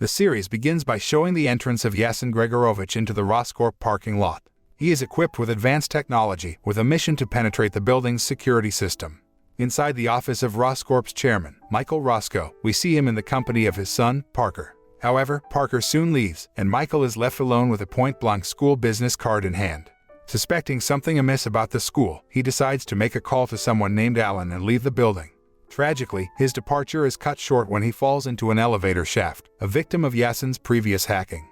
The series begins by showing the entrance of Yasin Gregorovich into the Roscorp parking lot. He is equipped with advanced technology, with a mission to penetrate the building's security system. Inside the office of Roscorp's chairman, Michael Roscoe, we see him in the company of his son, Parker. However, Parker soon leaves, and Michael is left alone with a Point Blanc school business card in hand. Suspecting something amiss about the school, he decides to make a call to someone named Alan and leave the building. Tragically, his departure is cut short when he falls into an elevator shaft, a victim of Yasin's previous hacking.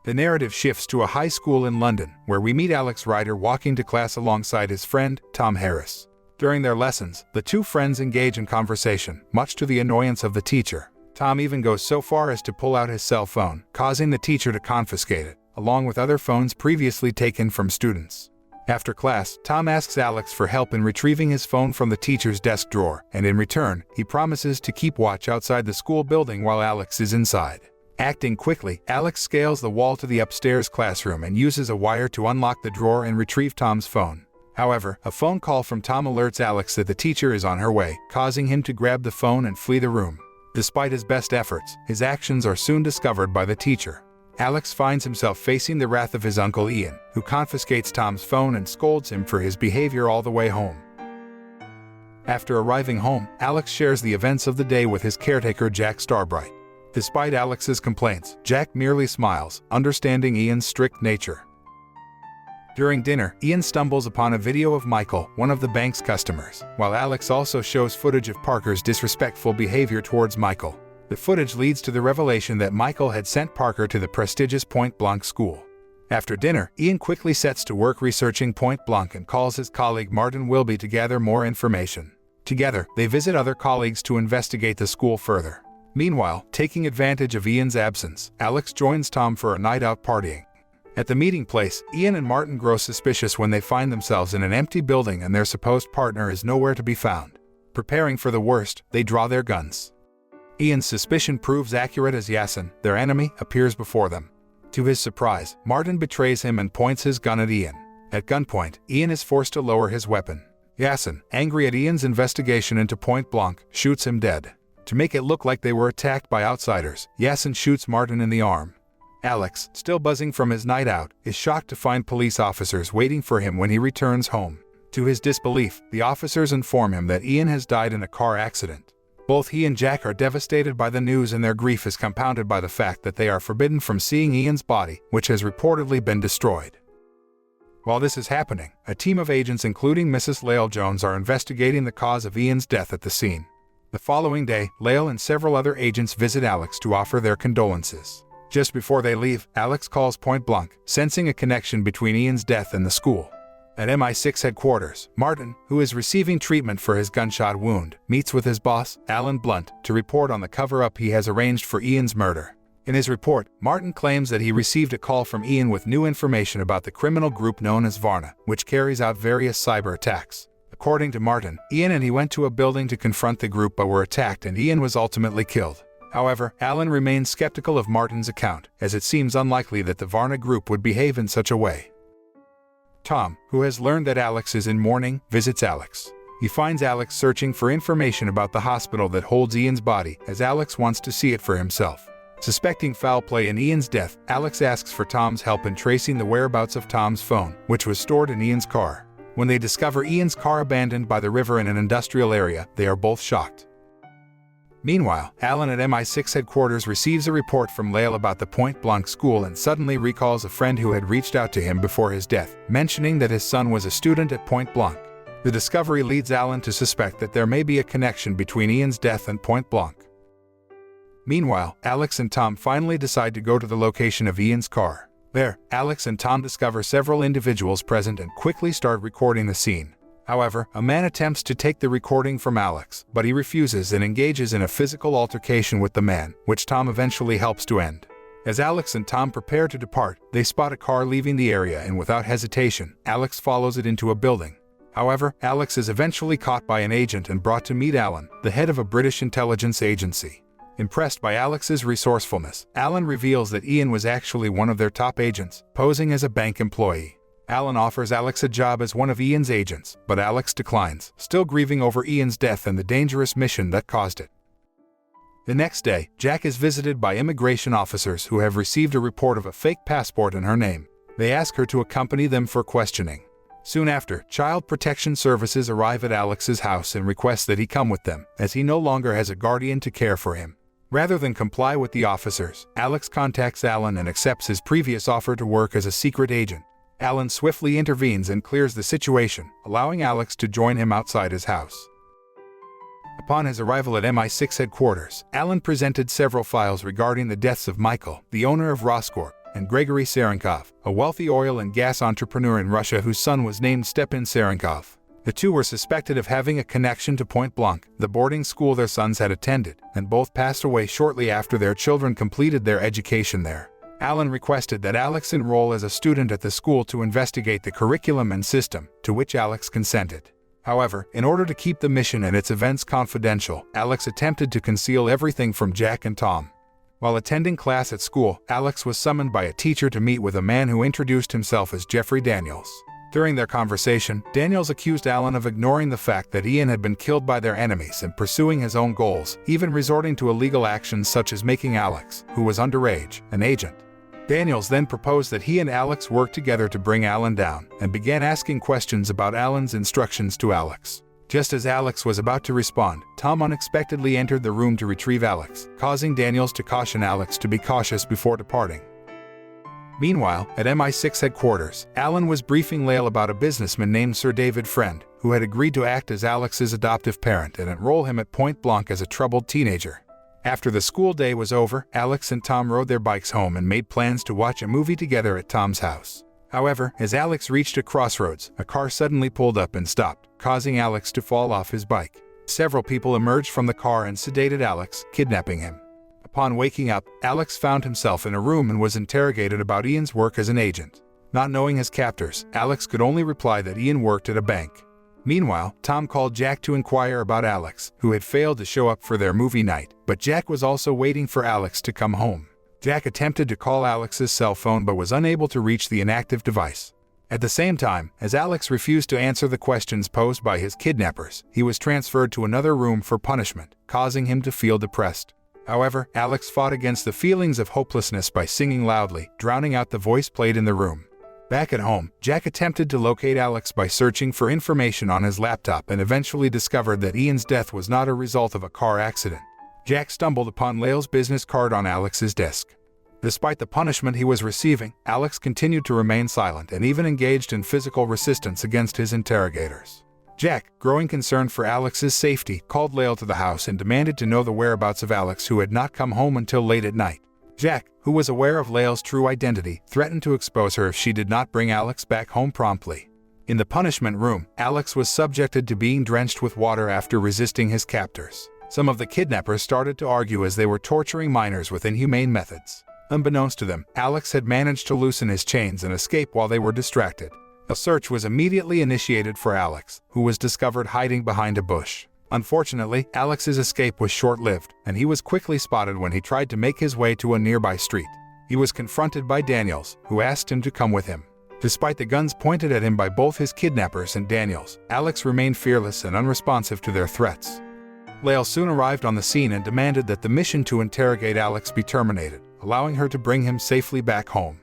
The narrative shifts to a high school in London, where we meet Alex Ryder walking to class alongside his friend, Tom Harris. During their lessons, the two friends engage in conversation, much to the annoyance of the teacher. Tom even goes so far as to pull out his cell phone, causing the teacher to confiscate it, along with other phones previously taken from students. After class, Tom asks Alex for help in retrieving his phone from the teacher's desk drawer, and in return, he promises to keep watch outside the school building while Alex is inside. Acting quickly, Alex scales the wall to the upstairs classroom and uses a wire to unlock the drawer and retrieve Tom's phone. However, a phone call from Tom alerts Alex that the teacher is on her way, causing him to grab the phone and flee the room. Despite his best efforts, his actions are soon discovered by the teacher. Alex finds himself facing the wrath of his uncle Ian, who confiscates Tom's phone and scolds him for his behavior all the way home. After arriving home, Alex shares the events of the day with his caretaker Jack Starbright. Despite Alex's complaints, Jack merely smiles, understanding Ian's strict nature. During dinner, Ian stumbles upon a video of Michael, one of the bank's customers, while Alex also shows footage of Parker's disrespectful behavior towards Michael. The footage leads to the revelation that Michael had sent Parker to the prestigious Point Blanc school. After dinner, Ian quickly sets to work researching Point Blanc and calls his colleague Martin Wilby to gather more information. Together, they visit other colleagues to investigate the school further. Meanwhile, taking advantage of Ian's absence, Alex joins Tom for a night out partying. At the meeting place, Ian and Martin grow suspicious when they find themselves in an empty building and their supposed partner is nowhere to be found. Preparing for the worst, they draw their guns. Ian's suspicion proves accurate as Yasin, their enemy, appears before them. To his surprise, Martin betrays him and points his gun at Ian. At gunpoint, Ian is forced to lower his weapon. Yasin, angry at Ian's investigation into Point Blanc, shoots him dead. To make it look like they were attacked by outsiders, Yasin shoots Martin in the arm. Alex, still buzzing from his night out, is shocked to find police officers waiting for him when he returns home. To his disbelief, the officers inform him that Ian has died in a car accident. Both he and Jack are devastated by the news, and their grief is compounded by the fact that they are forbidden from seeing Ian's body, which has reportedly been destroyed. While this is happening, a team of agents including Mrs. Lael Jones are investigating the cause of Ian's death at the scene. The following day, Lael and several other agents visit Alex to offer their condolences. Just before they leave, Alex calls Point Blanc, sensing a connection between Ian's death and the school. At MI6 headquarters, Martin, who is receiving treatment for his gunshot wound, meets with his boss, Alan Blunt, to report on the cover-up he has arranged for Ian's murder. In his report, Martin claims that he received a call from Ian with new information about the criminal group known as Varna, which carries out various cyber attacks. According to Martin, Ian and he went to a building to confront the group but were attacked, and Ian was ultimately killed. However, Alan remains skeptical of Martin's account, as it seems unlikely that the Varna group would behave in such a way. Tom, who has learned that Alex is in mourning, visits Alex. He finds Alex searching for information about the hospital that holds Ian's body, as Alex wants to see it for himself. Suspecting foul play in Ian's death, Alex asks for Tom's help in tracing the whereabouts of Tom's phone, which was stored in Ian's car. When they discover Ian's car abandoned by the river in an industrial area, they are both shocked. Meanwhile, Alan at MI6 headquarters receives a report from Lael about the Point Blanc school and suddenly recalls a friend who had reached out to him before his death, mentioning that his son was a student at Point Blanc. The discovery leads Alan to suspect that there may be a connection between Ian's death and Point Blanc. Meanwhile, Alex and Tom finally decide to go to the location of Ian's car. There, Alex and Tom discover several individuals present and quickly start recording the scene. However, a man attempts to take the recording from Alex, but he refuses and engages in a physical altercation with the man, which Tom eventually helps to end. As Alex and Tom prepare to depart, they spot a car leaving the area, and without hesitation, Alex follows it into a building. However, Alex is eventually caught by an agent and brought to meet Alan, the head of a British intelligence agency. Impressed by Alex's resourcefulness, Alan reveals that Ian was actually one of their top agents, posing as a bank employee. Alan offers Alex a job as one of Ian's agents, but Alex declines, still grieving over Ian's death and the dangerous mission that caused it. The next day, Jack is visited by immigration officers who have received a report of a fake passport in her name. They ask her to accompany them for questioning. Soon after, Child Protection Services arrive at Alex's house and request that he come with them, as he no longer has a guardian to care for him. Rather than comply with the officers, Alex contacts Alan and accepts his previous offer to work as a secret agent. Alan swiftly intervenes and clears the situation, allowing Alex to join him outside his house. Upon his arrival at MI6 headquarters, Alan presented several files regarding the deaths of Michael, the owner of Roscorp, and Gregory Serenkov, a wealthy oil and gas entrepreneur in Russia whose son was named Stepan Serenkov. The two were suspected of having a connection to Point Blanc, the boarding school their sons had attended, and both passed away shortly after their children completed their education there. Alan requested that Alex enroll as a student at the school to investigate the curriculum and system, to which Alex consented. However, in order to keep the mission and its events confidential, Alex attempted to conceal everything from Jack and Tom. While attending class at school, Alex was summoned by a teacher to meet with a man who introduced himself as Jeffrey Daniels. During their conversation, Daniels accused Alan of ignoring the fact that Ian had been killed by their enemies and pursuing his own goals, even resorting to illegal actions such as making Alex, who was underage, an agent. Daniels then proposed that he and Alex work together to bring Alan down, and began asking questions about Alan's instructions to Alex. Just as Alex was about to respond, Tom unexpectedly entered the room to retrieve Alex, causing Daniels to caution Alex to be cautious before departing. Meanwhile, at MI6 headquarters, Alan was briefing Lael about a businessman named Sir David Friend, who had agreed to act as Alex's adoptive parent and enroll him at Point Blanc as a troubled teenager. After the school day was over, Alex and Tom rode their bikes home and made plans to watch a movie together at Tom's house. However, as Alex reached a crossroads, a car suddenly pulled up and stopped, causing Alex to fall off his bike. Several people emerged from the car and sedated Alex, kidnapping him. Upon waking up, Alex found himself in a room and was interrogated about Ian's work as an agent. Not knowing his captors, Alex could only reply that Ian worked at a bank. Meanwhile, Tom called Jack to inquire about Alex, who had failed to show up for their movie night, but Jack was also waiting for Alex to come home. Jack attempted to call Alex's cell phone but was unable to reach the inactive device. At the same time, as Alex refused to answer the questions posed by his kidnappers, he was transferred to another room for punishment, causing him to feel depressed. However, Alex fought against the feelings of hopelessness by singing loudly, drowning out the voice played in the room. Back at home, Jack attempted to locate Alex by searching for information on his laptop and eventually discovered that Ian's death was not a result of a car accident. Jack stumbled upon Lael's business card on Alex's desk. Despite the punishment he was receiving, Alex continued to remain silent and even engaged in physical resistance against his interrogators. Jack, growing concerned for Alex's safety, called Lael to the house and demanded to know the whereabouts of Alex, who had not come home until late at night. Jack, who was aware of Lael's true identity, threatened to expose her if she did not bring Alex back home promptly. In the punishment room, Alex was subjected to being drenched with water after resisting his captors. Some of the kidnappers started to argue as they were torturing minors with inhumane methods. Unbeknownst to them, Alex had managed to loosen his chains and escape while they were distracted. A search was immediately initiated for Alex, who was discovered hiding behind a bush. Unfortunately, Alex's escape was short-lived, and he was quickly spotted when he tried to make his way to a nearby street. He was confronted by Daniels, who asked him to come with him. Despite the guns pointed at him by both his kidnappers and Daniels, Alex remained fearless and unresponsive to their threats. Lael soon arrived on the scene and demanded that the mission to interrogate Alex be terminated, allowing her to bring him safely back home.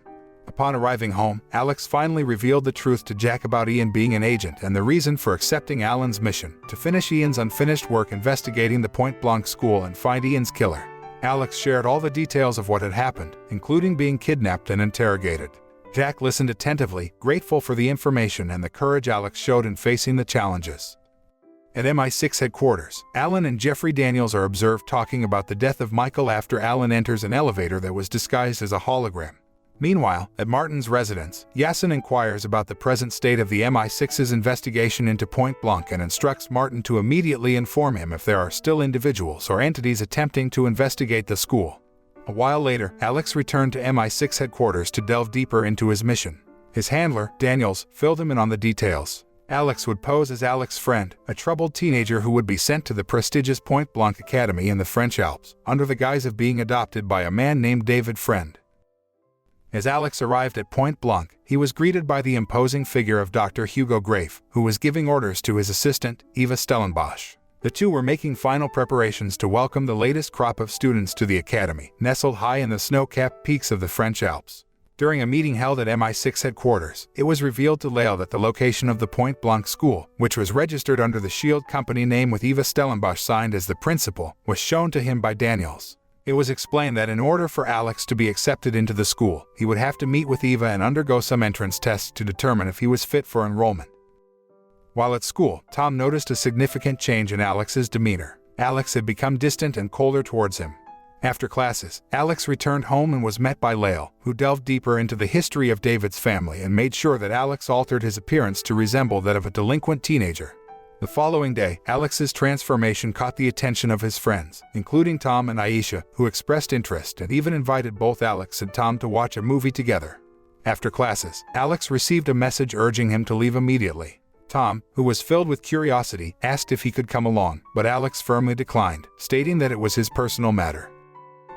Upon arriving home, Alex finally revealed the truth to Jack about Ian being an agent and the reason for accepting Alan's mission, to finish Ian's unfinished work investigating the Point Blanc school and find Ian's killer. Alex shared all the details of what had happened, including being kidnapped and interrogated. Jack listened attentively, grateful for the information and the courage Alex showed in facing the challenges. At MI6 headquarters, Alan and Jeffrey Daniels are observed talking about the death of Michael after Alan enters an elevator that was disguised as a hologram. Meanwhile, at Martin's residence, Yasin inquires about the present state of the MI6's investigation into Point Blanc and instructs Martin to immediately inform him if there are still individuals or entities attempting to investigate the school. A while later, Alex returned to MI6 headquarters to delve deeper into his mission. His handler, Daniels, filled him in on the details. Alex would pose as Alex's friend, a troubled teenager who would be sent to the prestigious Point Blanc Academy in the French Alps, under the guise of being adopted by a man named David Friend. As Alex arrived at Point Blanc, he was greeted by the imposing figure of Dr. Greif, who was giving orders to his assistant, Eva Stellenbosch. The two were making final preparations to welcome the latest crop of students to the academy, nestled high in the snow-capped peaks of the French Alps. During a meeting held at MI6 headquarters, it was revealed to Lael that the location of the Point Blanc school, which was registered under the Shield company name with Eva Stellenbosch signed as the principal, was shown to him by Daniels. It was explained that in order for Alex to be accepted into the school, he would have to meet with Eva and undergo some entrance tests to determine if he was fit for enrollment. While at school, Tom noticed a significant change in Alex's demeanor. Alex had become distant and colder towards him. After classes, Alex returned home and was met by Lael, who delved deeper into the history of David's family and made sure that Alex altered his appearance to resemble that of a delinquent teenager. The following day, Alex's transformation caught the attention of his friends, including Tom and Aisha, who expressed interest and even invited both Alex and Tom to watch a movie together. After classes, Alex received a message urging him to leave immediately. Tom, who was filled with curiosity, asked if he could come along, but Alex firmly declined, stating that it was his personal matter.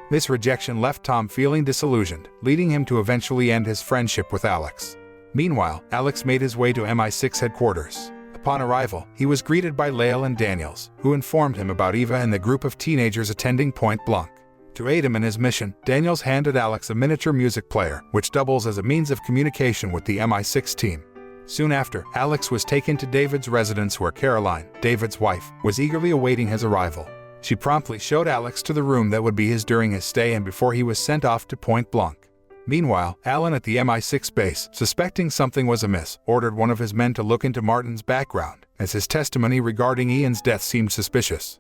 This rejection left Tom feeling disillusioned, leading him to eventually end his friendship with Alex. Meanwhile, Alex made his way to MI6 headquarters. Upon arrival, he was greeted by Lael and Daniels, who informed him about Eva and the group of teenagers attending Point Blanc. To aid him in his mission, Daniels handed Alex a miniature music player, which doubles as a means of communication with the MI6 team. Soon after, Alex was taken to David's residence where Caroline, David's wife, was eagerly awaiting his arrival. She promptly showed Alex to the room that would be his during his stay and before he was sent off to Point Blanc. Meanwhile, Alan at the MI6 base, suspecting something was amiss, ordered one of his men to look into Martin's background, as his testimony regarding Ian's death seemed suspicious.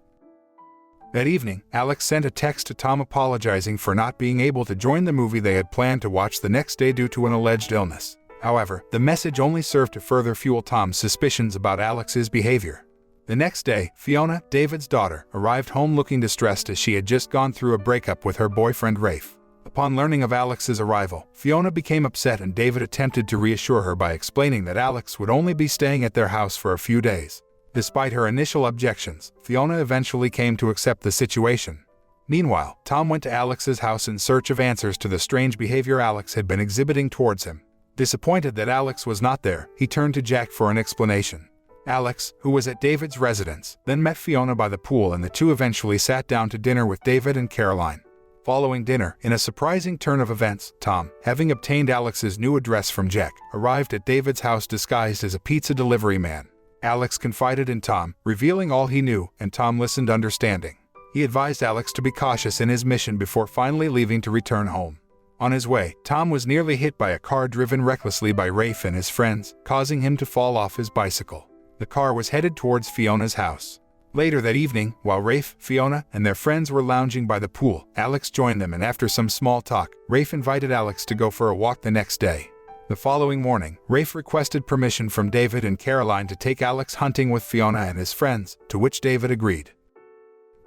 That evening, Alex sent a text to Tom apologizing for not being able to join the movie they had planned to watch the next day due to an alleged illness. However, the message only served to further fuel Tom's suspicions about Alex's behavior. The next day, Fiona, David's daughter, arrived home looking distressed as she had just gone through a breakup with her boyfriend Rafe. Upon learning of Alex's arrival, Fiona became upset and David attempted to reassure her by explaining that Alex would only be staying at their house for a few days. Despite her initial objections, Fiona eventually came to accept the situation. Meanwhile, Tom went to Alex's house in search of answers to the strange behavior Alex had been exhibiting towards him. Disappointed that Alex was not there, he turned to Jack for an explanation. Alex, who was at David's residence, then met Fiona by the pool and the two eventually sat down to dinner with David and Caroline. Following dinner, in a surprising turn of events, Tom, having obtained Alex's new address from Jack, arrived at David's house disguised as a pizza delivery man. Alex confided in Tom, revealing all he knew, and Tom listened understanding. He advised Alex to be cautious in his mission before finally leaving to return home. On his way, Tom was nearly hit by a car driven recklessly by Rafe and his friends, causing him to fall off his bicycle. The car was headed towards Fiona's house. Later that evening, while Rafe, Fiona, and their friends were lounging by the pool, Alex joined them and after some small talk, Rafe invited Alex to go for a walk the next day. The following morning, Rafe requested permission from David and Caroline to take Alex hunting with Fiona and his friends, to which David agreed.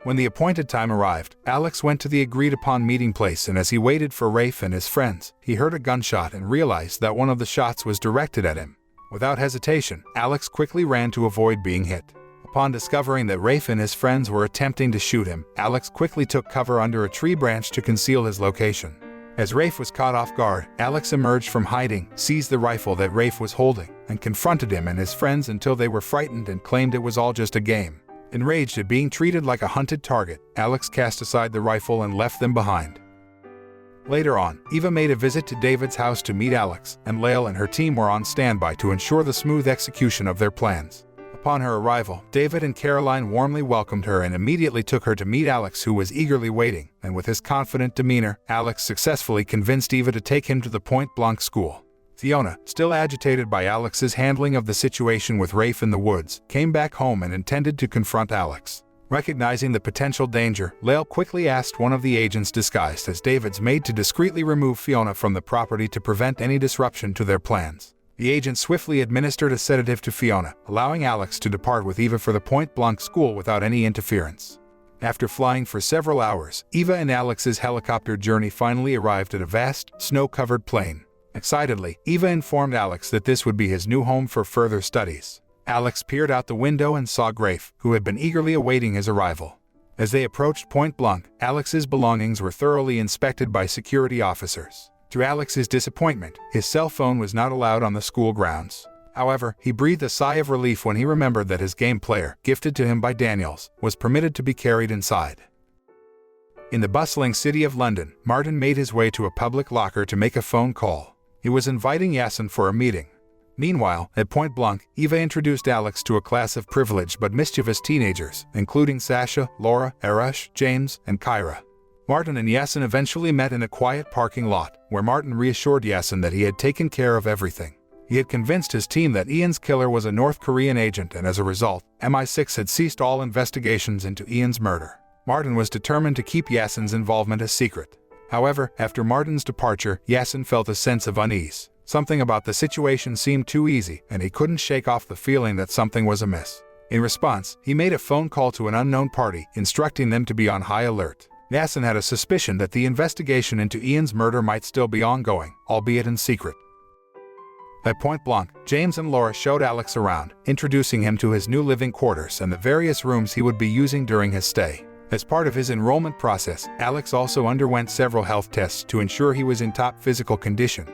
When the appointed time arrived, Alex went to the agreed-upon meeting place and as he waited for Rafe and his friends, he heard a gunshot and realized that one of the shots was directed at him. Without hesitation, Alex quickly ran to avoid being hit. Upon discovering that Rafe and his friends were attempting to shoot him, Alex quickly took cover under a tree branch to conceal his location. As Rafe was caught off guard, Alex emerged from hiding, seized the rifle that Rafe was holding, and confronted him and his friends until they were frightened and claimed it was all just a game. Enraged at being treated like a hunted target, Alex cast aside the rifle and left them behind. Later on, Eva made a visit to David's house to meet Alex, and Lael and her team were on standby to ensure the smooth execution of their plans. Upon her arrival, David and Caroline warmly welcomed her and immediately took her to meet Alex, who was eagerly waiting, and with his confident demeanor, Alex successfully convinced Eva to take him to the Point Blanc school. Fiona, still agitated by Alex's handling of the situation with Rafe in the woods, came back home and intended to confront Alex. Recognizing the potential danger, Lael quickly asked one of the agents disguised as David's maid to discreetly remove Fiona from the property to prevent any disruption to their plans. The agent swiftly administered a sedative to Fiona, allowing Alex to depart with Eva for the Point Blanc school without any interference. After flying for several hours, Eva and Alex's helicopter journey finally arrived at a vast, snow-covered plain. Excitedly, Eva informed Alex that this would be his new home for further studies. Alex peered out the window and saw Greif, who had been eagerly awaiting his arrival. As they approached Point Blanc, Alex's belongings were thoroughly inspected by security officers. To Alex's disappointment, his cell phone was not allowed on the school grounds. However, he breathed a sigh of relief when he remembered that his game player, gifted to him by Daniels, was permitted to be carried inside. In the bustling city of London, Martin made his way to a public locker to make a phone call. He was inviting Yasin for a meeting. Meanwhile, at Point Blanc, Eva introduced Alex to a class of privileged but mischievous teenagers, including Sasha, Laura, Arash, James, and Kyra. Martin and Yasin eventually met in a quiet parking lot, where Martin reassured Yasin that he had taken care of everything. He had convinced his team that Ian's killer was a North Korean agent, and as a result, MI6 had ceased all investigations into Ian's murder. Martin was determined to keep Yasin's involvement a secret. However, after Martin's departure, Yasin felt a sense of unease. Something about the situation seemed too easy, and he couldn't shake off the feeling that something was amiss. In response, he made a phone call to an unknown party, instructing them to be on high alert. Yasin had a suspicion that the investigation into Ian's murder might still be ongoing, albeit in secret. At Point Blanc, James and Laura showed Alex around, introducing him to his new living quarters and the various rooms he would be using during his stay. As part of his enrollment process, Alex also underwent several health tests to ensure he was in top physical condition.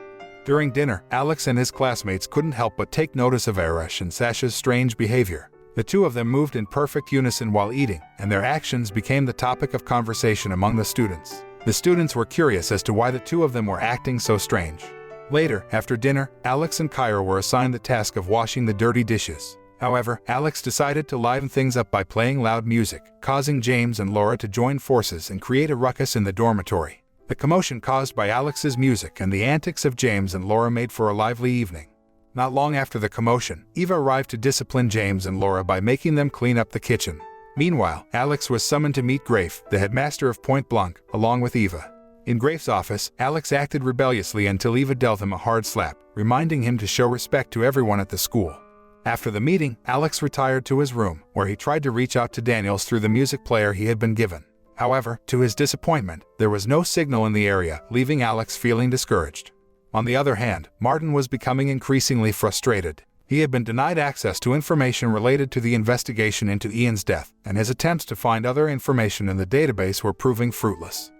During dinner, Alex and his classmates couldn't help but take notice of Arash and Sasha's strange behavior. The two of them moved in perfect unison while eating, and their actions became the topic of conversation among the students. The students were curious as to why the two of them were acting so strange. Later, after dinner, Alex and Kyra were assigned the task of washing the dirty dishes. However, Alex decided to liven things up by playing loud music, causing James and Laura to join forces and create a ruckus in the dormitory. The commotion caused by Alex's music and the antics of James and Laura made for a lively evening. Not long after the commotion, Eva arrived to discipline James and Laura by making them clean up the kitchen. Meanwhile, Alex was summoned to meet Greif, the headmaster of Point Blanc, along with Eva. In Greif's office, Alex acted rebelliously until Eva dealt him a hard slap, reminding him to show respect to everyone at the school. After the meeting, Alex retired to his room, where he tried to reach out to Daniels through the music player he had been given. However, to his disappointment, there was no signal in the area, leaving Alex feeling discouraged. On the other hand, Martin was becoming increasingly frustrated. He had been denied access to information related to the investigation into Ian's death, and his attempts to find other information in the database were proving fruitless.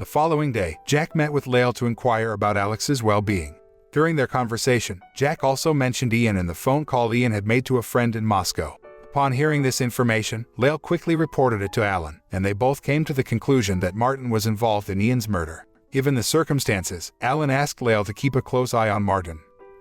The following day, Jack met with Lael to inquire about Alex's well-being. During their conversation, Jack also mentioned Ian in the phone call Ian had made to a friend in Moscow. Upon hearing this information, Lael quickly reported it to Alan, and they both came to the conclusion that Martin was involved in Ian's murder. Given the circumstances, Alan asked Lael to keep a close eye on Martin.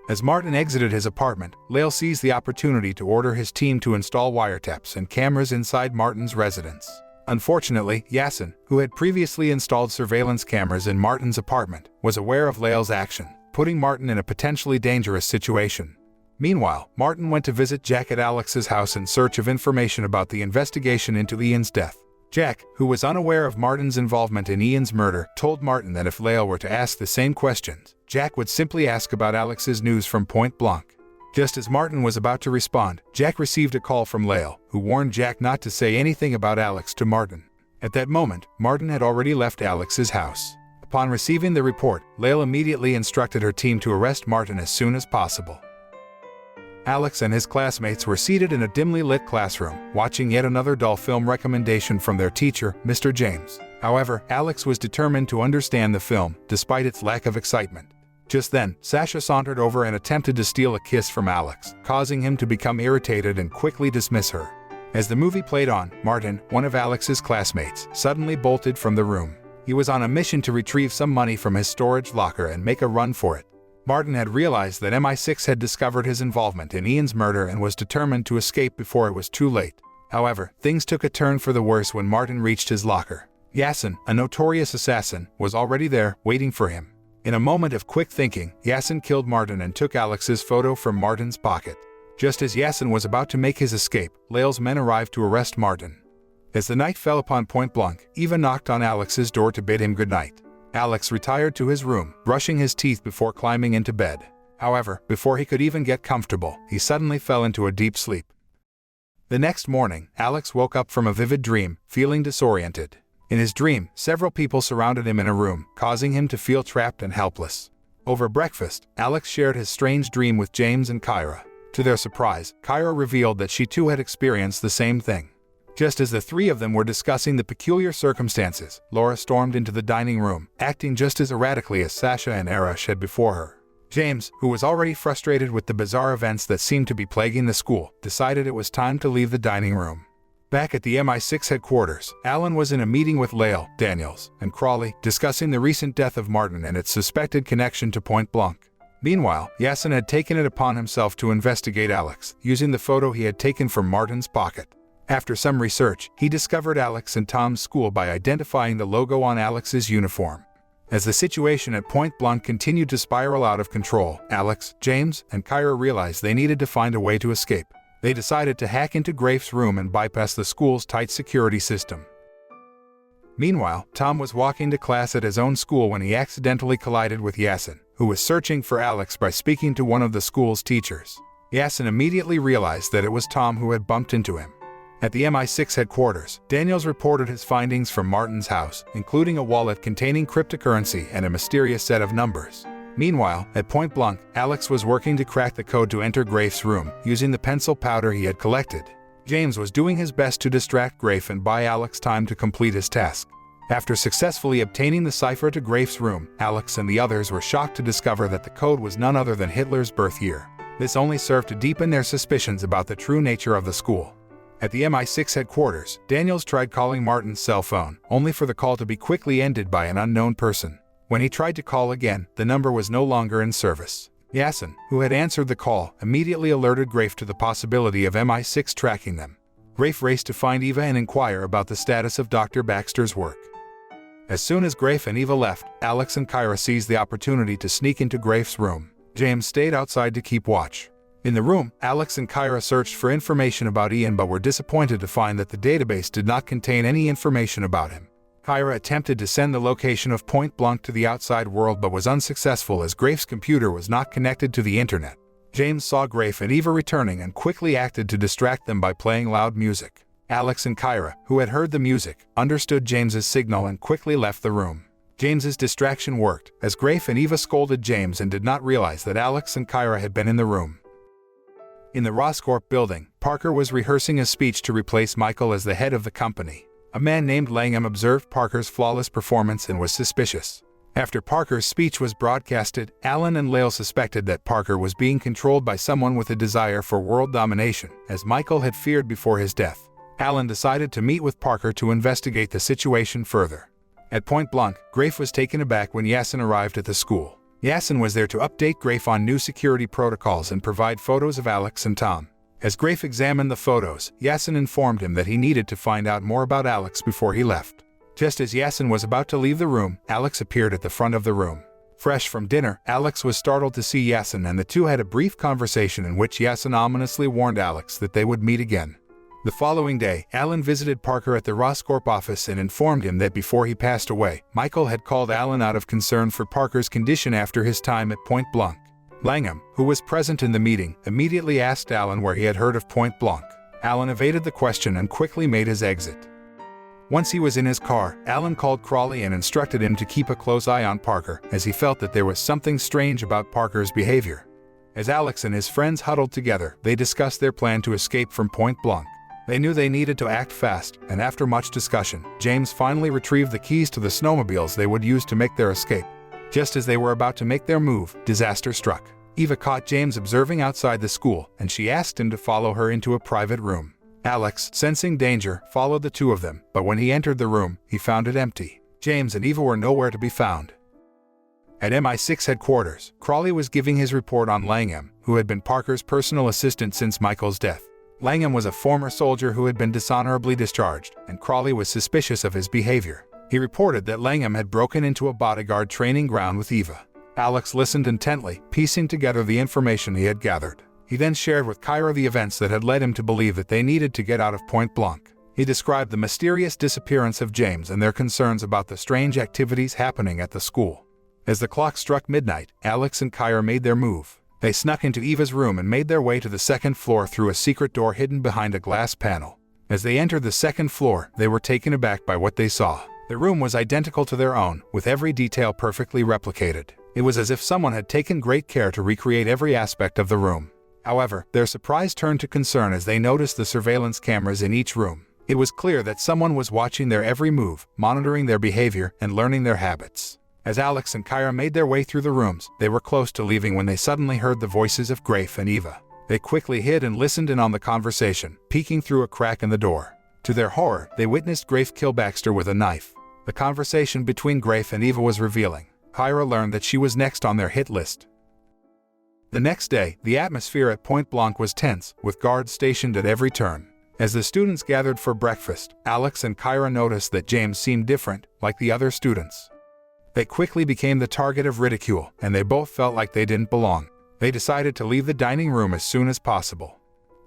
As Martin exited his apartment, Lael seized the opportunity to order his team to install wiretaps and cameras inside Martin's residence. Unfortunately, Yasin, who had previously installed surveillance cameras in Martin's apartment, was aware of Lael's action, putting Martin in a potentially dangerous situation. Meanwhile, Martin went to visit Jack at Alex's house in search of information about the investigation into Ian's death. Jack, who was unaware of Martin's involvement in Ian's murder, told Martin that if Lael were to ask the same questions, Jack would simply ask about Alex's news from Point Blanc. Just as Martin was about to respond, Jack received a call from Lael, who warned Jack not to say anything about Alex to Martin. At that moment, Martin had already left Alex's house. Upon receiving the report, Lael immediately instructed her team to arrest Martin as soon as possible. Alex and his classmates were seated in a dimly lit classroom, watching yet another dull film recommendation from their teacher, Mr. James. However, Alex was determined to understand the film, despite its lack of excitement. Just then, Sasha sauntered over and attempted to steal a kiss from Alex, causing him to become irritated and quickly dismiss her. As the movie played on, Martin, one of Alex's classmates, suddenly bolted from the room. He was on a mission to retrieve some money from his storage locker and make a run for it. Martin had realized that MI6 had discovered his involvement in Ian's murder and was determined to escape before it was too late. However, things took a turn for the worse when Martin reached his locker. Yasin, a notorious assassin, was already there, waiting for him. In a moment of quick thinking, Yasin killed Martin and took Alex's photo from Martin's pocket. Just as Yasin was about to make his escape, Lael's men arrived to arrest Martin. As the night fell upon Point Blanc, Eva knocked on Alex's door to bid him goodnight. Alex retired to his room, brushing his teeth before climbing into bed. However, before he could even get comfortable, he suddenly fell into a deep sleep. The next morning, Alex woke up from a vivid dream, feeling disoriented. In his dream, several people surrounded him in a room, causing him to feel trapped and helpless. Over breakfast, Alex shared his strange dream with James and Kyra. To their surprise, Kyra revealed that she too had experienced the same thing. Just as the three of them were discussing the peculiar circumstances, Laura stormed into the dining room, acting just as erratically as Sasha and Arash had before her. James, who was already frustrated with the bizarre events that seemed to be plaguing the school, decided it was time to leave the dining room. Back at the MI6 headquarters, Alan was in a meeting with Lael, Daniels, and Crawley, discussing the recent death of Martin and its suspected connection to Point Blanc. Meanwhile, Yasin had taken it upon himself to investigate Alex, using the photo he had taken from Martin's pocket. After some research, he discovered Alex and Tom's school by identifying the logo on Alex's uniform. As the situation at Point Blanc continued to spiral out of control, Alex, James, and Kyra realized they needed to find a way to escape. They decided to hack into Greif's room and bypass the school's tight security system. Meanwhile, Tom was walking to class at his own school when he accidentally collided with Yasin, who was searching for Alex by speaking to one of the school's teachers. Yasin immediately realized that it was Tom who had bumped into him. At the MI6 headquarters, Daniels reported his findings from Martin's house, including a wallet containing cryptocurrency and a mysterious set of numbers. Meanwhile, at Point Blanc, Alex was working to crack the code to enter Greif's room, using the pencil powder he had collected. James was doing his best to distract Greif and buy Alex time to complete his task. After successfully obtaining the cipher to Greif's room, Alex and the others were shocked to discover that the code was none other than Hitler's birth year. This only served to deepen their suspicions about the true nature of the school. At the MI6 headquarters, Daniels tried calling Martin's cell phone, only for the call to be quickly ended by an unknown person. When he tried to call again, the number was no longer in service. Yasin, who had answered the call, immediately alerted Greif to the possibility of MI6 tracking them. Greif raced to find Eva and inquire about the status of Dr. Baxter's work. As soon as Greif and Eva left, Alex and Kyra seized the opportunity to sneak into Greif's room. James stayed outside to keep watch. In the room, Alex and Kyra searched for information about Ian but were disappointed to find that the database did not contain any information about him. Kyra attempted to send the location of Point Blanc to the outside world but was unsuccessful as Greif's computer was not connected to the internet. James saw Greif and Eva returning and quickly acted to distract them by playing loud music. Alex and Kyra, who had heard the music, understood James's signal and quickly left the room. James's distraction worked, as Greif and Eva scolded James and did not realize that Alex and Kyra had been in the room. In the Roscorp building, Parker was rehearsing a speech to replace Michael as the head of the company. A man named Langham observed Parker's flawless performance and was suspicious. After Parker's speech was broadcasted, Alan and Lael suspected that Parker was being controlled by someone with a desire for world domination, as Michael had feared before his death. Alan decided to meet with Parker to investigate the situation further. At Point Blanc, Greif was taken aback when Yasin arrived at the school. Yasin was there to update Greif on new security protocols and provide photos of Alex and Tom. As Greif examined the photos, Yasin informed him that he needed to find out more about Alex before he left. Just as Yasin was about to leave the room, Alex appeared at the front of the room. Fresh from dinner, Alex was startled to see Yasin and the two had a brief conversation in which Yasin ominously warned Alex that they would meet again. The following day, Alan visited Parker at the Roscorp office and informed him that before he passed away, Michael had called Alan out of concern for Parker's condition after his time at Point Blanc. Langham, who was present in the meeting, immediately asked Alan where he had heard of Point Blanc. Alan evaded the question and quickly made his exit. Once he was in his car, Alan called Crawley and instructed him to keep a close eye on Parker, as he felt that there was something strange about Parker's behavior. As Alex and his friends huddled together, they discussed their plan to escape from Point Blanc. They knew they needed to act fast, and after much discussion, James finally retrieved the keys to the snowmobiles they would use to make their escape. Just as they were about to make their move, disaster struck. Eva caught James observing outside the school, and she asked him to follow her into a private room. Alex, sensing danger, followed the two of them, but when he entered the room, he found it empty. James and Eva were nowhere to be found. At MI6 headquarters, Crawley was giving his report on Langham, who had been Parker's personal assistant since Michael's death. Langham was a former soldier who had been dishonorably discharged, and Crawley was suspicious of his behavior. He reported that Langham had broken into a bodyguard training ground with Eva. Alex listened intently, piecing together the information he had gathered. He then shared with Kyra the events that had led him to believe that they needed to get out of Point Blanc. He described the mysterious disappearance of James and their concerns about the strange activities happening at the school. As the clock struck midnight, Alex and Kyra made their move. They snuck into Eva's room and made their way to the second floor through a secret door hidden behind a glass panel. As they entered the second floor, they were taken aback by what they saw. The room was identical to their own, with every detail perfectly replicated. It was as if someone had taken great care to recreate every aspect of the room. However, their surprise turned to concern as they noticed the surveillance cameras in each room. It was clear that someone was watching their every move, monitoring their behavior, and learning their habits. As Alex and Kyra made their way through the rooms, they were close to leaving when they suddenly heard the voices of Greif and Eva. They quickly hid and listened in on the conversation, peeking through a crack in the door. To their horror, they witnessed Greif kill Baxter with a knife. The conversation between Greif and Eva was revealing. Kyra learned that she was next on their hit list. The next day, the atmosphere at Point Blanc was tense, with guards stationed at every turn. As the students gathered for breakfast, Alex and Kyra noticed that James seemed different, like the other students. They quickly became the target of ridicule, and they both felt like they didn't belong. They decided to leave the dining room as soon as possible.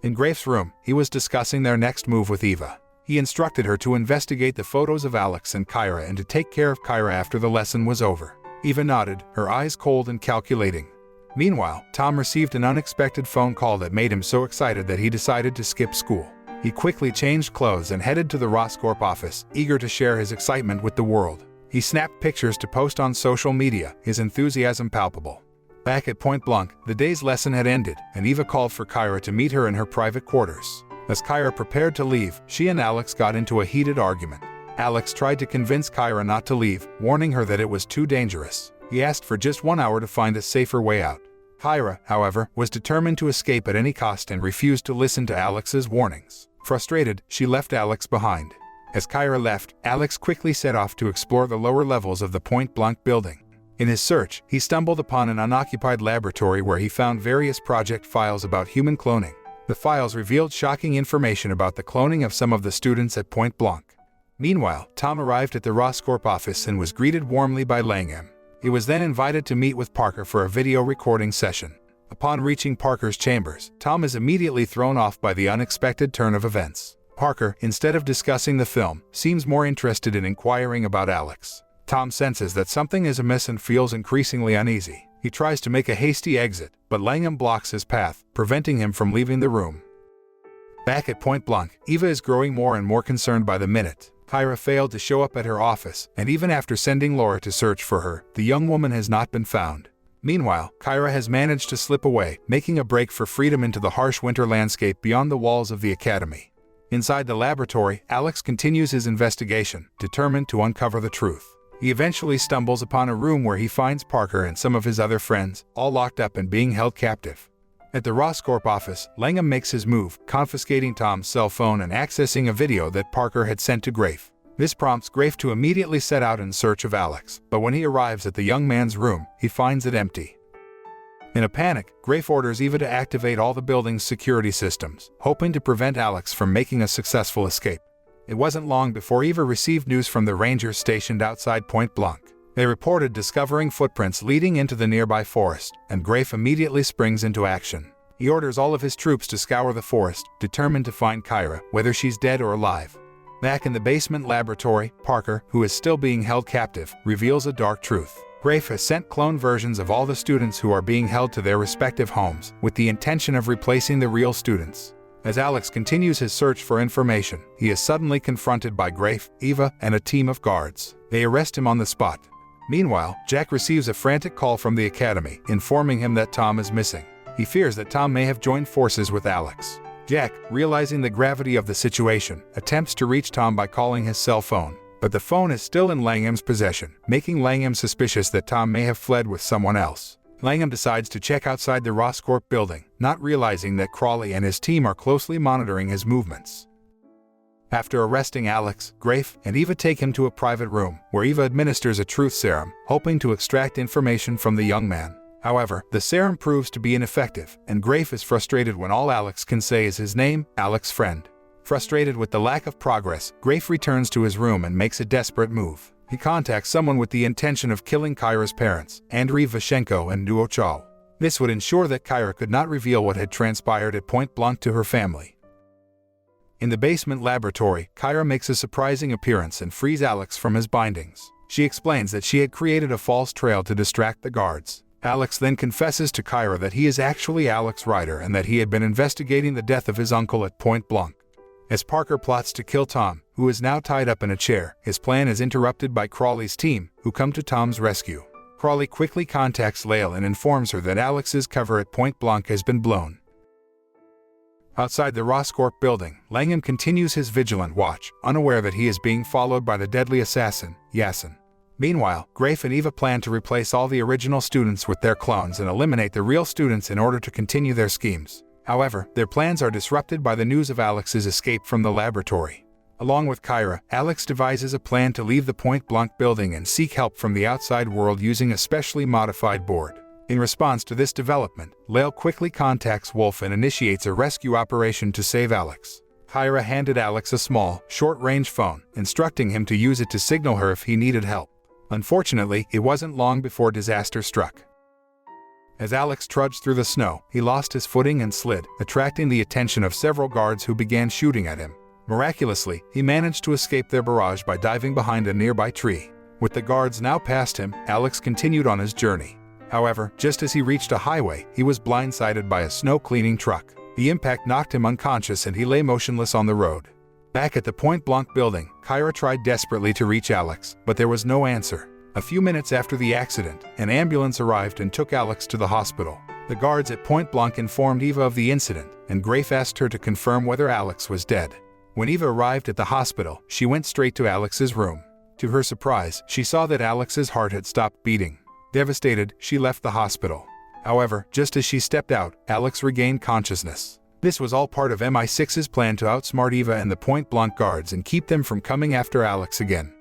In Greif's room, he was discussing their next move with Eva. He instructed her to investigate the photos of Alex and Kyra and to take care of Kyra after the lesson was over. Eva nodded, her eyes cold and calculating. Meanwhile, Tom received an unexpected phone call that made him so excited that he decided to skip school. He quickly changed clothes and headed to the Roscorp office, eager to share his excitement with the world. He snapped pictures to post on social media, his enthusiasm palpable. Back at Point Blanc, the day's lesson had ended, and Eva called for Kyra to meet her in her private quarters. As Kyra prepared to leave, she and Alex got into a heated argument. Alex tried to convince Kyra not to leave, warning her that it was too dangerous. He asked for just 1 hour to find a safer way out. Kyra, however, was determined to escape at any cost and refused to listen to Alex's warnings. Frustrated, she left Alex behind. As Kyra left, Alex quickly set off to explore the lower levels of the Point Blanc building. In his search, he stumbled upon an unoccupied laboratory where he found various project files about human cloning. The files revealed shocking information about the cloning of some of the students at Point Blanc. Meanwhile, Tom arrived at the Roscorp office and was greeted warmly by Langham. He was then invited to meet with Parker for a video recording session. Upon reaching Parker's chambers, Tom is immediately thrown off by the unexpected turn of events. Parker, instead of discussing the film, seems more interested in inquiring about Alex. Tom senses that something is amiss and feels increasingly uneasy. He tries to make a hasty exit, but Langham blocks his path, preventing him from leaving the room. Back at Point Blanc, Eva is growing more and more concerned by the minute. Kyra failed to show up at her office, and even after sending Laura to search for her, the young woman has not been found. Meanwhile, Kyra has managed to slip away, making a break for freedom into the harsh winter landscape beyond the walls of the academy. Inside the laboratory, Alex continues his investigation, determined to uncover the truth. He eventually stumbles upon a room where he finds Parker and some of his other friends, all locked up and being held captive. At the Roscorp office, Langham makes his move, confiscating Tom's cell phone and accessing a video that Parker had sent to Greif. This prompts Greif to immediately set out in search of Alex, but when he arrives at the young man's room, he finds it empty. In a panic, Greif orders Eva to activate all the building's security systems, hoping to prevent Alex from making a successful escape. It wasn't long before Eva received news from the rangers stationed outside Point Blanc. They reported discovering footprints leading into the nearby forest, and Greif immediately springs into action. He orders all of his troops to scour the forest, determined to find Kyra, whether she's dead or alive. Back in the basement laboratory, Parker, who is still being held captive, reveals a dark truth. Greif has sent clone versions of all the students who are being held to their respective homes, with the intention of replacing the real students. As Alex continues his search for information, he is suddenly confronted by Greif, Eva, and a team of guards. They arrest him on the spot. Meanwhile, Jack receives a frantic call from the academy, informing him that Tom is missing. He fears that Tom may have joined forces with Alex. Jack, realizing the gravity of the situation, attempts to reach Tom by calling his cell phone, but the phone is still in Langham's possession, making Langham suspicious that Tom may have fled with someone else. Langham decides to check outside the Roscorp building, not realizing that Crawley and his team are closely monitoring his movements. After arresting Alex, Greif and Eva take him to a private room, where Eva administers a truth serum, hoping to extract information from the young man. However, the serum proves to be ineffective, and Greif is frustrated when all Alex can say is his name, Alex's friend. Frustrated with the lack of progress, Greif returns to his room and makes a desperate move. He contacts someone with the intention of killing Kyra's parents, Andriy Vashenko and Duo Chal. This would ensure that Kyra could not reveal what had transpired at Point Blanc to her family. In the basement laboratory, Kyra makes a surprising appearance and frees Alex from his bindings. She explains that she had created a false trail to distract the guards. Alex then confesses to Kyra that he is actually Alex Ryder and that he had been investigating the death of his uncle at Point Blanc. As Parker plots to kill Tom, who is now tied up in a chair, his plan is interrupted by Crawley's team, who come to Tom's rescue. Crawley quickly contacts Lael and informs her that Alex's cover at Point Blanc has been blown. Outside the Roscorp building, Langham continues his vigilant watch, unaware that he is being followed by the deadly assassin, Yasin. Meanwhile, Greif and Eva plan to replace all the original students with their clones and eliminate the real students in order to continue their schemes. However, their plans are disrupted by the news of Alex's escape from the laboratory. Along with Kyra, Alex devises a plan to leave the Point Blanc building and seek help from the outside world using a specially modified board. In response to this development, Lael quickly contacts Wolf and initiates a rescue operation to save Alex. Kyra handed Alex a small, short-range phone, instructing him to use it to signal her if he needed help. Unfortunately, it wasn't long before disaster struck. As Alex trudged through the snow, he lost his footing and slid, attracting the attention of several guards who began shooting at him. Miraculously, he managed to escape their barrage by diving behind a nearby tree. With the guards now past him, Alex continued on his journey. However, just as he reached a highway, he was blindsided by a snow-cleaning truck. The impact knocked him unconscious and he lay motionless on the road. Back at the Point Blanc building, Kyra tried desperately to reach Alex, but there was no answer. A few minutes after the accident, an ambulance arrived and took Alex to the hospital. The guards at Point Blanc informed Eva of the incident, and Greif asked her to confirm whether Alex was dead. When Eva arrived at the hospital, she went straight to Alex's room. To her surprise, she saw that Alex's heart had stopped beating. Devastated, she left the hospital. However, just as she stepped out, Alex regained consciousness. This was all part of MI6's plan to outsmart Eva and the Point Blanc guards and keep them from coming after Alex again.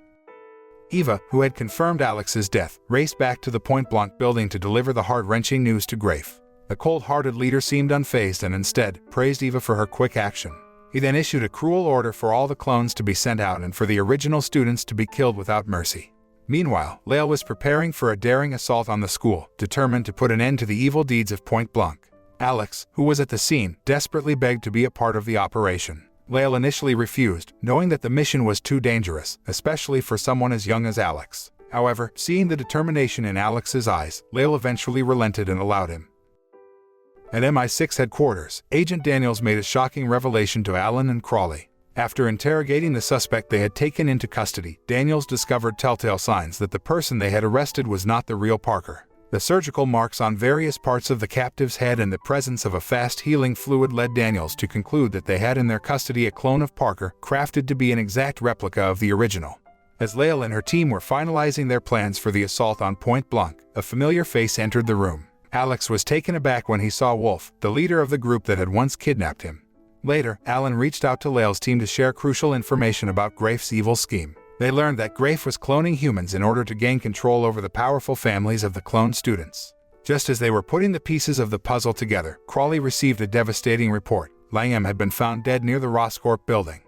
Eva, who had confirmed Alex's death, raced back to the Point Blanc building to deliver the heart-wrenching news to Greif. The cold-hearted leader seemed unfazed and instead praised Eva for her quick action. He then issued a cruel order for all the clones to be sent out and for the original students to be killed without mercy. Meanwhile, Lael was preparing for a daring assault on the school, determined to put an end to the evil deeds of Point Blanc. Alex, who was at the scene, desperately begged to be a part of the operation. Lael initially refused, knowing that the mission was too dangerous, especially for someone as young as Alex. However, seeing the determination in Alex's eyes, Lael eventually relented and allowed him. At MI6 headquarters, Agent Daniels made a shocking revelation to Alan and Crawley. After interrogating the suspect they had taken into custody, Daniels discovered telltale signs that the person they had arrested was not the real Parker. The surgical marks on various parts of the captive's head and the presence of a fast-healing fluid led Daniels to conclude that they had in their custody a clone of Parker, crafted to be an exact replica of the original. As Lael and her team were finalizing their plans for the assault on Point Blanc, a familiar face entered the room. Alex was taken aback when he saw Wolf, the leader of the group that had once kidnapped him. Later, Alan reached out to Lael's team to share crucial information about Greif's evil scheme. They learned that Greif was cloning humans in order to gain control over the powerful families of the cloned students. Just as they were putting the pieces of the puzzle together, Crawley received a devastating report. Langham had been found dead near the Roscorp building.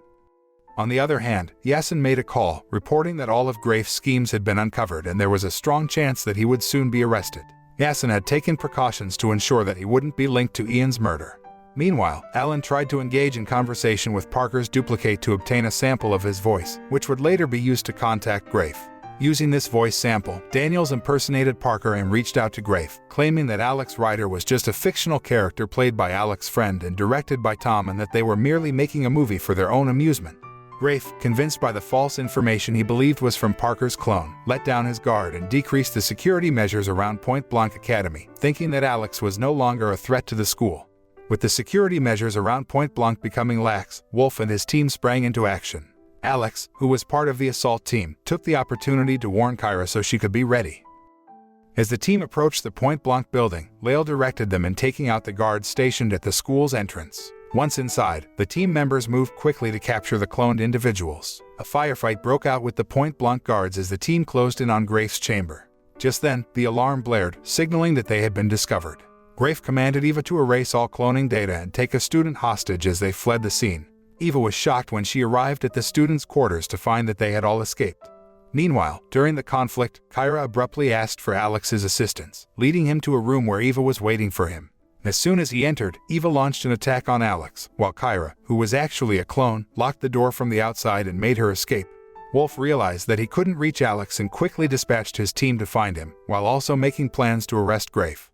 On the other hand, Yasin made a call, reporting that all of Greif's schemes had been uncovered and there was a strong chance that he would soon be arrested. Yasin had taken precautions to ensure that he wouldn't be linked to Ian's murder. Meanwhile, Alan tried to engage in conversation with Parker's duplicate to obtain a sample of his voice, which would later be used to contact Greif. Using this voice sample, Daniels impersonated Parker and reached out to Greif, claiming that Alex Rider was just a fictional character played by Alex's friend and directed by Tom and that they were merely making a movie for their own amusement. Greif, convinced by the false information he believed was from Parker's clone, let down his guard and decreased the security measures around Point Blanc Academy, thinking that Alex was no longer a threat to the school. With the security measures around Point Blanc becoming lax, Wolf and his team sprang into action. Alex, who was part of the assault team, took the opportunity to warn Kyra so she could be ready. As the team approached the Point Blanc building, Lael directed them in taking out the guards stationed at the school's entrance. Once inside, the team members moved quickly to capture the cloned individuals. A firefight broke out with the Point Blanc guards as the team closed in on Greif's chamber. Just then, the alarm blared, signaling that they had been discovered. Greif commanded Eva to erase all cloning data and take a student hostage as they fled the scene. Eva was shocked when she arrived at the students' quarters to find that they had all escaped. Meanwhile, during the conflict, Kyra abruptly asked for Alex's assistance, leading him to a room where Eva was waiting for him. As soon as he entered, Eva launched an attack on Alex, while Kyra, who was actually a clone, locked the door from the outside and made her escape. Wolf realized that he couldn't reach Alex and quickly dispatched his team to find him, while also making plans to arrest Greif.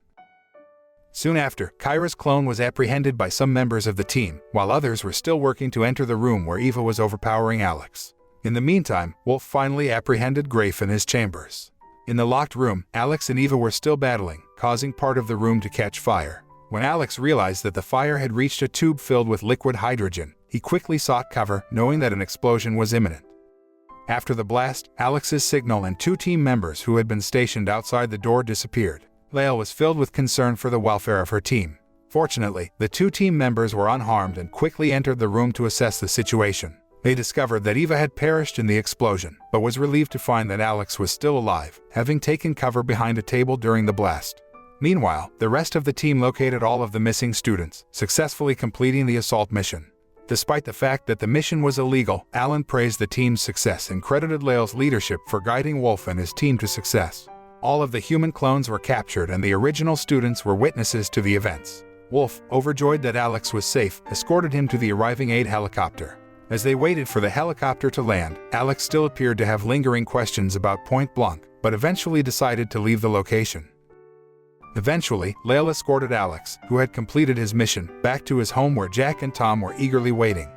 Soon after, Kyra's clone was apprehended by some members of the team, while others were still working to enter the room where Eva was overpowering Alex. In the meantime, Wolf finally apprehended Greif in his chambers. In the locked room, Alex and Eva were still battling, causing part of the room to catch fire. When Alex realized that the fire had reached a tube filled with liquid hydrogen, he quickly sought cover, knowing that an explosion was imminent. After the blast, Alex's signal and 2 team members who had been stationed outside the door disappeared. Lael was filled with concern for the welfare of her team. Fortunately, the 2 team members were unharmed and quickly entered the room to assess the situation. They discovered that Eva had perished in the explosion, but was relieved to find that Alex was still alive, having taken cover behind a table during the blast. Meanwhile, the rest of the team located all of the missing students, successfully completing the assault mission. Despite the fact that the mission was illegal, Alan praised the team's success and credited Lael's leadership for guiding Wolf and his team to success. All of the human clones were captured and the original students were witnesses to the events. Wolf, overjoyed that Alex was safe, escorted him to the arriving aid helicopter. As they waited for the helicopter to land, Alex still appeared to have lingering questions about Point Blanc, but eventually decided to leave the location. Eventually, Lael escorted Alex, who had completed his mission, back to his home where Jack and Tom were eagerly waiting.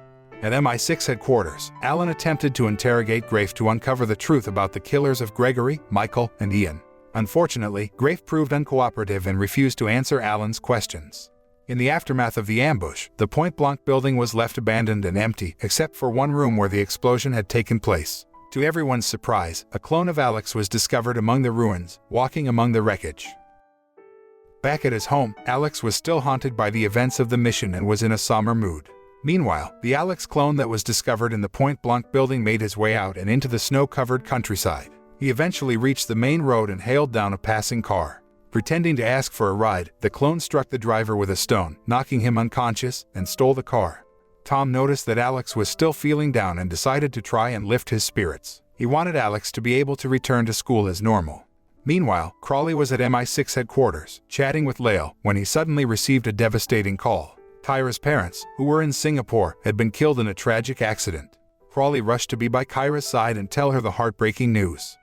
At MI6 headquarters, Alan attempted to interrogate Greif to uncover the truth about the killers of Gregory, Michael, and Ian. Unfortunately, Greif proved uncooperative and refused to answer Alan's questions. In the aftermath of the ambush, the Point Blanc building was left abandoned and empty, except for one room where the explosion had taken place. To everyone's surprise, a clone of Alex was discovered among the ruins, walking among the wreckage. Back at his home, Alex was still haunted by the events of the mission and was in a somber mood. Meanwhile, the Alex clone that was discovered in the Point Blanc building made his way out and into the snow-covered countryside. He eventually reached the main road and hailed down a passing car. Pretending to ask for a ride, the clone struck the driver with a stone, knocking him unconscious, and stole the car. Tom noticed that Alex was still feeling down and decided to try and lift his spirits. He wanted Alex to be able to return to school as normal. Meanwhile, Crawley was at MI6 headquarters, chatting with Lael, when he suddenly received a devastating call. Kyra's parents, who were in Singapore, had been killed in a tragic accident. Crawley rushed to be by Kyra's side and tell her the heartbreaking news.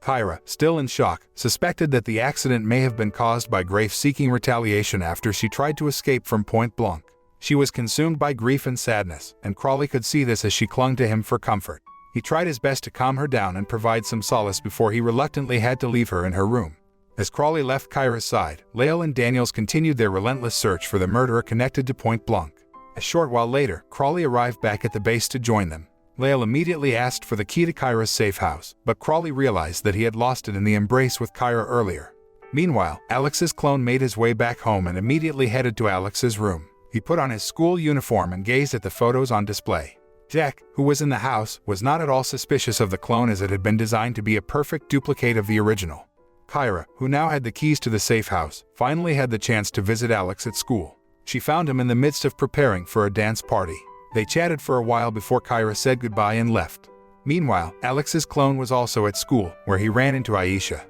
Kyra, still in shock, suspected that the accident may have been caused by Greif seeking retaliation after she tried to escape from Point Blanc. She was consumed by grief and sadness, and Crawley could see this as she clung to him for comfort. He tried his best to calm her down and provide some solace before he reluctantly had to leave her in her room. As Crawley left Kyra's side, Lael and Daniels continued their relentless search for the murderer connected to Point Blanc. A short while later, Crawley arrived back at the base to join them. Lael immediately asked for the key to Kyra's safe house, but Crawley realized that he had lost it in the embrace with Kyra earlier. Meanwhile, Alex's clone made his way back home and immediately headed to Alex's room. He put on his school uniform and gazed at the photos on display. Jack, who was in the house, was not at all suspicious of the clone as it had been designed to be a perfect duplicate of the original. Kyra, who now had the keys to the safe house, finally had the chance to visit Alex at school. She found him in the midst of preparing for a dance party. They chatted for a while before Kyra said goodbye and left. Meanwhile, Alex's clone was also at school, where he ran into Aisha.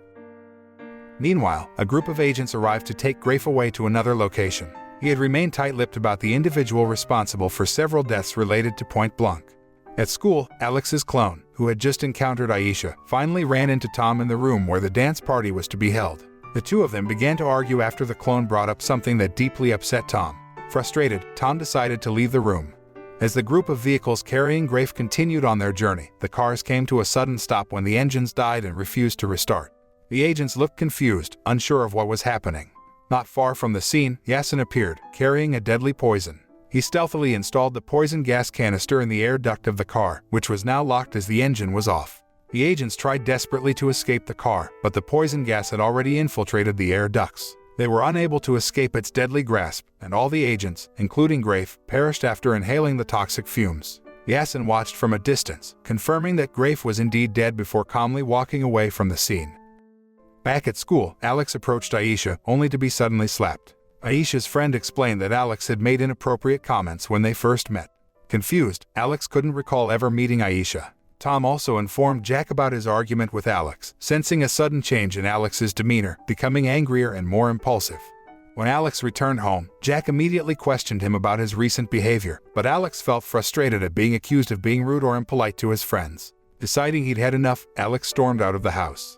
Meanwhile, a group of agents arrived to take Greif away to another location. He had remained tight-lipped about the individual responsible for several deaths related to Point Blanc. At school, Alex's clone, who had just encountered Aisha, finally ran into Tom in the room where the dance party was to be held. The two of them began to argue after the clone brought up something that deeply upset Tom. Frustrated, Tom decided to leave the room. As the group of vehicles carrying Greif continued on their journey, the cars came to a sudden stop when the engines died and refused to restart. The agents looked confused, unsure of what was happening. Not far from the scene, Yasin appeared, carrying a deadly poison. He stealthily installed the poison gas canister in the air duct of the car, which was now locked as the engine was off. The agents tried desperately to escape the car, but the poison gas had already infiltrated the air ducts. They were unable to escape its deadly grasp, and all the agents, including Greif, perished after inhaling the toxic fumes. Yasin watched from a distance, confirming that Greif was indeed dead before calmly walking away from the scene. Back at school, Alex approached Aisha, only to be suddenly slapped. Aisha's friend explained that Alex had made inappropriate comments when they first met. Confused, Alex couldn't recall ever meeting Aisha. Tom also informed Jack about his argument with Alex, sensing a sudden change in Alex's demeanor, becoming angrier and more impulsive. When Alex returned home, Jack immediately questioned him about his recent behavior, but Alex felt frustrated at being accused of being rude or impolite to his friends. Deciding he'd had enough, Alex stormed out of the house.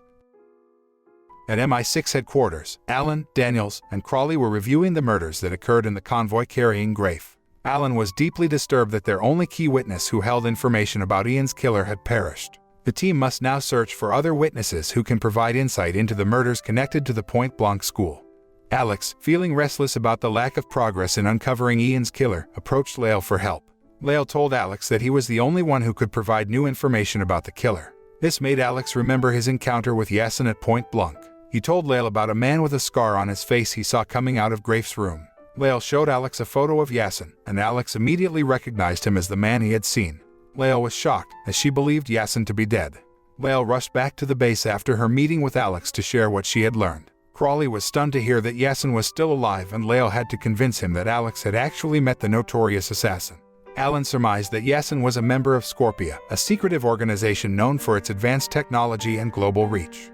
At MI6 headquarters, Alan, Daniels, and Crawley were reviewing the murders that occurred in the convoy carrying Greif. Alan was deeply disturbed that their only key witness who held information about Ian's killer had perished. The team must now search for other witnesses who can provide insight into the murders connected to the Point Blanc school. Alex, feeling restless about the lack of progress in uncovering Ian's killer, approached Lael for help. Lael told Alex that he was the only one who could provide new information about the killer. This made Alex remember his encounter with Yasin at Point Blanc. He told Lael about a man with a scar on his face he saw coming out of Greif's room. Lael showed Alex a photo of Yasin, and Alex immediately recognized him as the man he had seen. Lael was shocked, as she believed Yasin to be dead. Lael rushed back to the base after her meeting with Alex to share what she had learned. Crawley was stunned to hear that Yasin was still alive, and Lael had to convince him that Alex had actually met the notorious assassin. Alan surmised that Yasin was a member of Scorpia, a secretive organization known for its advanced technology and global reach.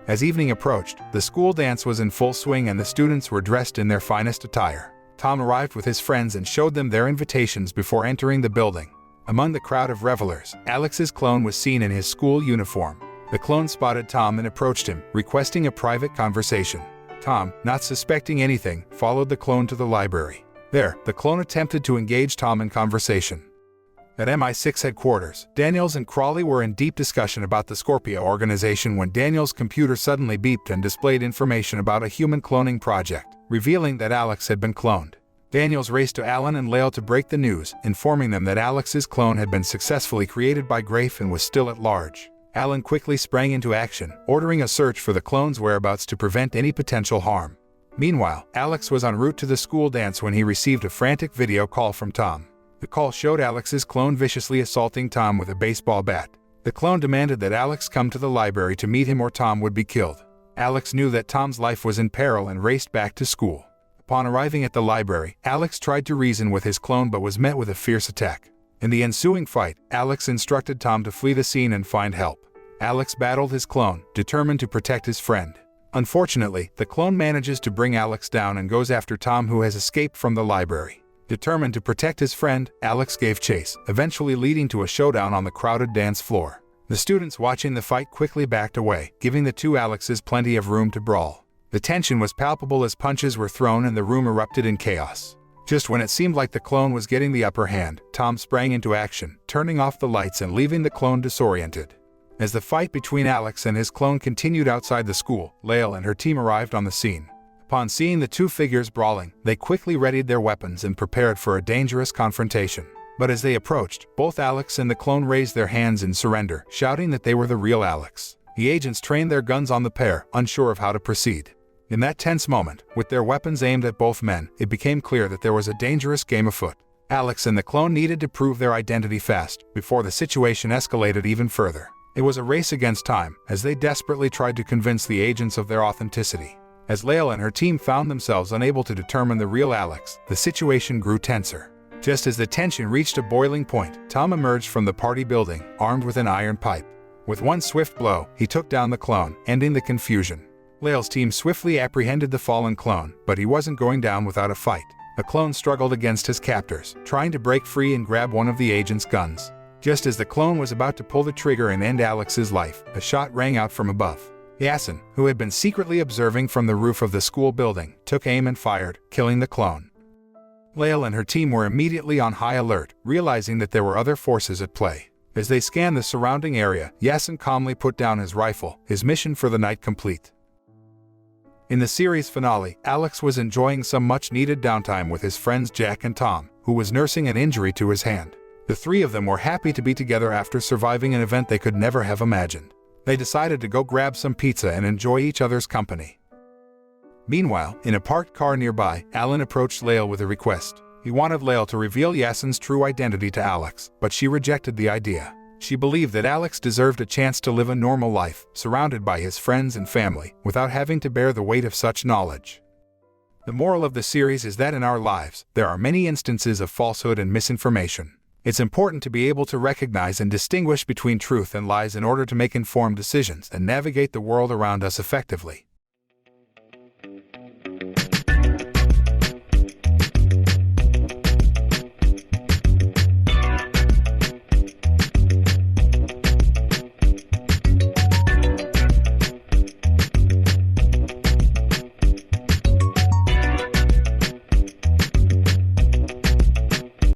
As evening approached, the school dance was in full swing and the students were dressed in their finest attire. Tom arrived with his friends and showed them their invitations before entering the building. Among the crowd of revelers, Alex's clone was seen in his school uniform. The clone spotted Tom and approached him, requesting a private conversation. Tom, not suspecting anything, followed the clone to the library. There, the clone attempted to engage Tom in conversation. At MI6 headquarters, Daniels and Crawley were in deep discussion about the Scorpia organization when Daniels' computer suddenly beeped and displayed information about a human cloning project, revealing that Alex had been cloned. Daniels raced to Alan and Lael to break the news, informing them that Alex's clone had been successfully created by Greif and was still at large. Alan quickly sprang into action, ordering a search for the clone's whereabouts to prevent any potential harm. Meanwhile, Alex was en route to the school dance when he received a frantic video call from Tom. The call showed Alex's clone viciously assaulting Tom with a baseball bat. The clone demanded that Alex come to the library to meet him or Tom would be killed. Alex knew that Tom's life was in peril and raced back to school. Upon arriving at the library, Alex tried to reason with his clone but was met with a fierce attack. In the ensuing fight, Alex instructed Tom to flee the scene and find help. Alex battled his clone, determined to protect his friend. Unfortunately, the clone manages to bring Alex down and goes after Tom, who has escaped from the library. Determined to protect his friend, Alex gave chase, eventually leading to a showdown on the crowded dance floor. The students watching the fight quickly backed away, giving the two Alexes plenty of room to brawl. The tension was palpable as punches were thrown and the room erupted in chaos. Just when it seemed like the clone was getting the upper hand, Tom sprang into action, turning off the lights and leaving the clone disoriented. As the fight between Alex and his clone continued outside the school, Lael and her team arrived on the scene. Upon seeing the two figures brawling, they quickly readied their weapons and prepared for a dangerous confrontation. But as they approached, both Alex and the clone raised their hands in surrender, shouting that they were the real Alex. The agents trained their guns on the pair, unsure of how to proceed. In that tense moment, with their weapons aimed at both men, it became clear that there was a dangerous game afoot. Alex and the clone needed to prove their identity fast, before the situation escalated even further. It was a race against time, as they desperately tried to convince the agents of their authenticity. As Lael and her team found themselves unable to determine the real Alex, the situation grew tenser. Just as the tension reached a boiling point, Tom emerged from the party building, armed with an iron pipe. With one swift blow, he took down the clone, ending the confusion. Lael's team swiftly apprehended the fallen clone, but he wasn't going down without a fight. The clone struggled against his captors, trying to break free and grab one of the agent's guns. Just as the clone was about to pull the trigger and end Alex's life, a shot rang out from above. Yasin, who had been secretly observing from the roof of the school building, took aim and fired, killing the clone. Lael and her team were immediately on high alert, realizing that there were other forces at play. As they scanned the surrounding area, Yasin calmly put down his rifle, his mission for the night complete. In the series finale, Alex was enjoying some much-needed downtime with his friends Jack and Tom, who was nursing an injury to his hand. The three of them were happy to be together after surviving an event they could never have imagined. They decided to go grab some pizza and enjoy each other's company. Meanwhile, in a parked car nearby, Alan approached Lael with a request. He wanted Lael to reveal Yasin's true identity to Alex, but she rejected the idea. She believed that Alex deserved a chance to live a normal life, surrounded by his friends and family, without having to bear the weight of such knowledge. The moral of the series is that in our lives, there are many instances of falsehood and misinformation. It's important to be able to recognize and distinguish between truth and lies in order to make informed decisions and navigate the world around us effectively.